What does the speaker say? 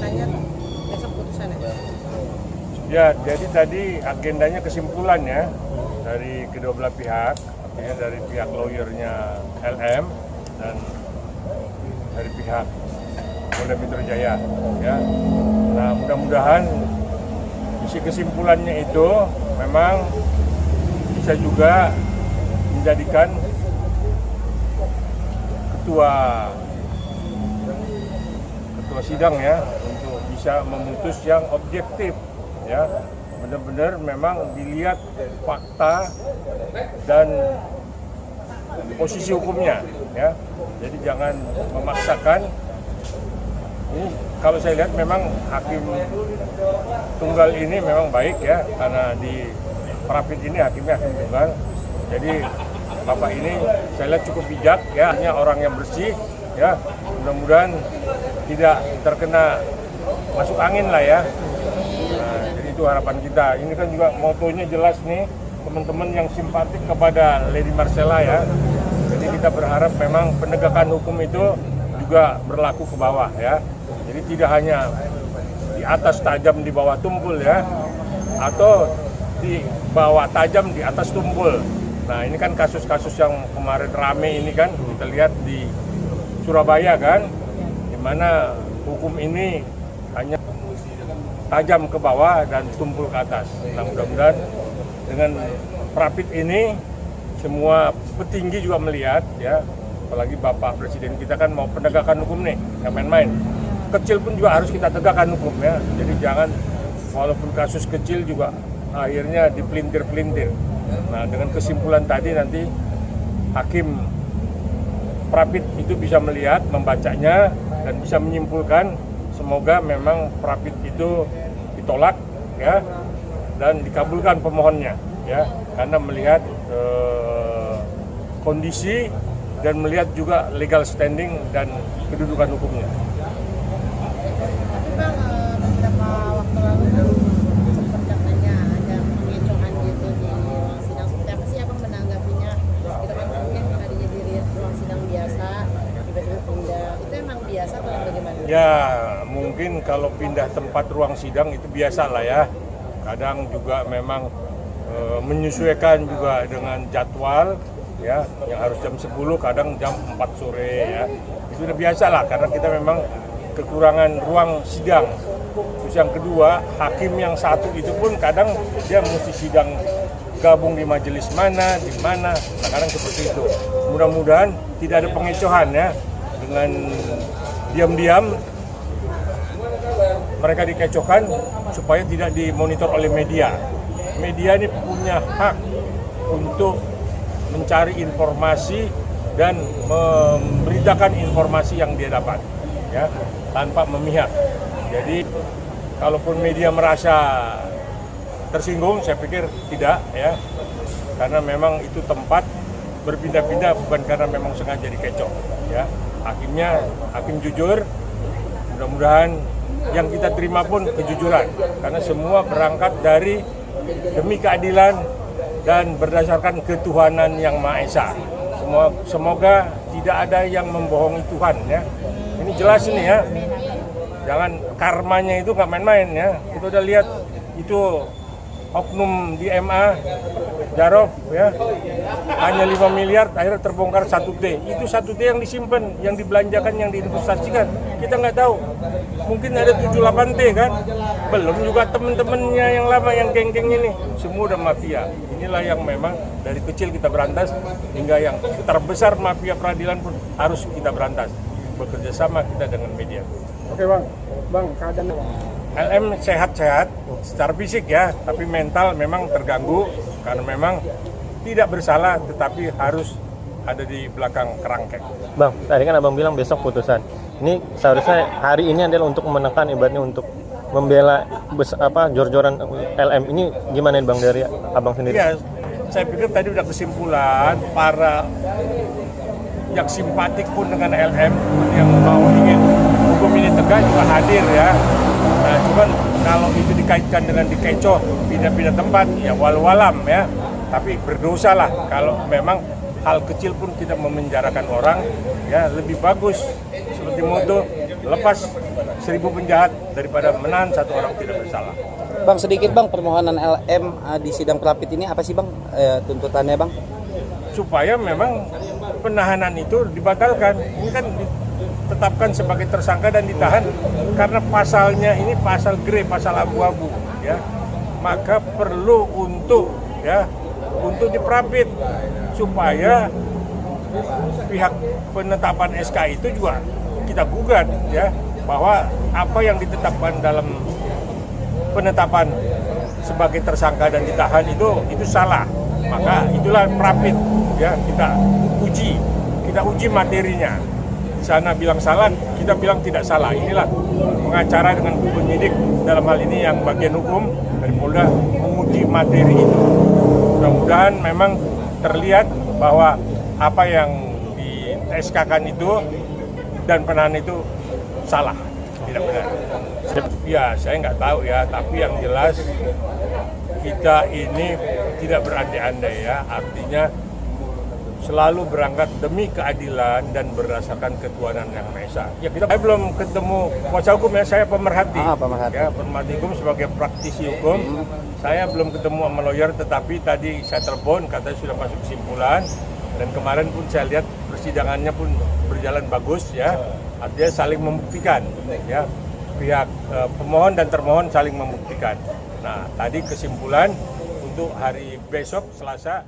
nanya besok putusannya. Ya, jadi tadi agendanya kesimpulannya dari kedua belah pihak, artinya dari pihak lawyernya LM dan dari pihak Polda Metro Jaya. Ya, nah mudah-mudahan isi kesimpulannya itu memang bisa juga menjadikan ketua sidang ya untuk bisa memutus yang objektif ya, benar-benar memang dilihat fakta dan posisi hukumnya ya, jadi jangan memaksakan. Ini kalau saya lihat memang hakim tunggal ini memang baik ya, karena di Prapit ini hakimnya hakim tunggal, jadi Bapak ini saya lihat cukup bijak ya, hanya orang yang bersih ya, mudah-mudahan tidak terkena masuk angin lah ya. Nah, jadi itu harapan kita. Ini kan juga motonya jelas nih, teman-teman yang simpatik kepada Lady Marcella ya. Jadi kita berharap memang penegakan hukum itu juga berlaku ke bawah ya. Jadi tidak hanya di atas tajam di bawah tumpul ya, atau di bawah tajam di atas tumpul. Nah ini kan kasus-kasus yang kemarin rame ini kan kita lihat di Surabaya kan, di mana hukum ini hanya tajam ke bawah dan tumpul ke atas. Nah mudah-mudahan dengan Prapit ini semua petinggi juga melihat ya, apalagi Bapak Presiden kita kan mau penegakan hukum nih, nggak main-main. Kecil pun juga harus kita tegakkan hukum ya, jadi jangan walaupun kasus kecil juga akhirnya dipelintir-pelintir. Nah dengan kesimpulan tadi nanti hakim Prapit itu bisa melihat, membacanya dan bisa menyimpulkan semoga memang Prapit itu ditolak ya dan dikabulkan pemohonnya ya, karena melihat kondisi dan melihat juga legal standing dan kedudukan hukumnya. Tapi Bang, beberapa waktu lalu sempat katanya ada pengecohan gitu di ruang sidang. Seperti apa sih Abang menanggapinya? Gitu kan mungkin tadinya di ruang sidang biasa, tiba-tiba pindah. Itu emang biasa atau bagaimana? Ya mungkin kalau pindah tempat ruang sidang itu biasa lah ya. Kadang juga memang menyesuaikan juga dengan jadwal ya, yang harus jam 10 kadang jam 4 sore ya. Itu udah biasa lah karena kita memang kekurangan ruang sidang. Terus yang kedua, hakim yang satu itu pun kadang dia mesti sidang gabung di majelis mana, di mana. Nah kadang seperti itu. Mudah-mudahan tidak ada pengecohan ya, dengan diam-diam mereka dikecohkan supaya tidak dimonitor oleh media. Media ini punya hak untuk mencari informasi dan memberitakan informasi yang dia dapat ya, tanpa memihak. Jadi kalaupun media merasa tersinggung, saya pikir tidak ya, karena memang itu tempat berpindah-pindah bukan karena memang sengaja dikecoh ya. Hakimnya hakim jujur, mudah-mudahan yang kita terima pun kejujuran, karena semua berangkat dari demi keadilan dan berdasarkan ketuhanan yang Maha Esa. Semoga tidak ada yang membohongi Tuhan ya. Ini jelas ini ya. Jangan, karmanya itu nggak main-main ya. Kita udah lihat itu oknum di MA Jarof ya, hanya 5 miliar akhirnya terbongkar 1T. Itu 1T yang disimpan, yang dibelanjakan, yang diinvestasikan. Kita nggak tahu, mungkin ada 7-8T kan. Belum juga teman-temannya yang lama, yang geng-geng ini, semua udah mafia. Inilah yang memang dari kecil kita berantas, hingga yang terbesar mafia peradilan pun harus kita berantas. Bekerja sama kita dengan media. Oke Bang, keadaan LM sehat-sehat secara fisik ya, tapi mental memang terganggu karena memang tidak bersalah tetapi harus ada di belakang kerangkeng. Bang, tadi kan Abang bilang besok putusan. Ini seharusnya hari ini adalah untuk menekan, ibaratnya untuk membela jor-joran LM. Ini gimana Bang dari Abang sendiri? Iya, saya pikir tadi udah kesimpulan, para yang simpatik pun dengan LM yang mau ingin hukum ini tegak juga hadir ya. Nah, cuman kalau itu dikaitkan dengan dikecoh pindah-pindah tempat, ya walau-alam ya. Tapi berdosa lah kalau memang hal kecil pun kita memenjarakan orang, ya lebih bagus seperti moto lepas 1000 penjahat daripada menahan satu orang tidak bersalah. Bang, sedikit Bang, permohonan LM di sidang Prapit ini apa sih Bang tuntutannya Bang? Supaya memang penahanan itu dibatalkan. Ini kan ditetapkan sebagai tersangka dan ditahan karena pasalnya ini pasal grey, pasal abu-abu, ya. Maka perlu untuk diprapit supaya pihak penetapan SK itu juga kita gugat, ya, bahwa apa yang ditetapkan dalam penetapan sebagai tersangka dan ditahan itu salah. Maka itulah prapit, ya, kita uji materinya. Di sana bilang salah, kita bilang tidak salah. Inilah pengacara dengan penyidik dalam hal ini yang bagian hukum dari Polda menguji materi itu. Mudah-mudahan memang terlihat bahwa apa yang di SK-kan itu dan penahanan itu salah, tidak benar. Ya, saya nggak tahu ya, tapi yang jelas kita ini tidak berandai-andai, ya, artinya selalu berangkat demi keadilan dan berdasarkan ketuhanan yang Maha Esa. Ya, saya belum ketemu kuasa hukum, ya, saya pemerhati. Pemerhati. Ya, pemerhati hukum sebagai praktisi hukum. Saya belum ketemu sama lawyer, tetapi tadi saya telepon, katanya sudah masuk kesimpulan. Dan kemarin pun saya lihat persidangannya pun berjalan bagus, ya. Artinya saling membuktikan, ya. Pihak pemohon dan termohon saling membuktikan. Nah, tadi kesimpulan untuk hari besok Selasa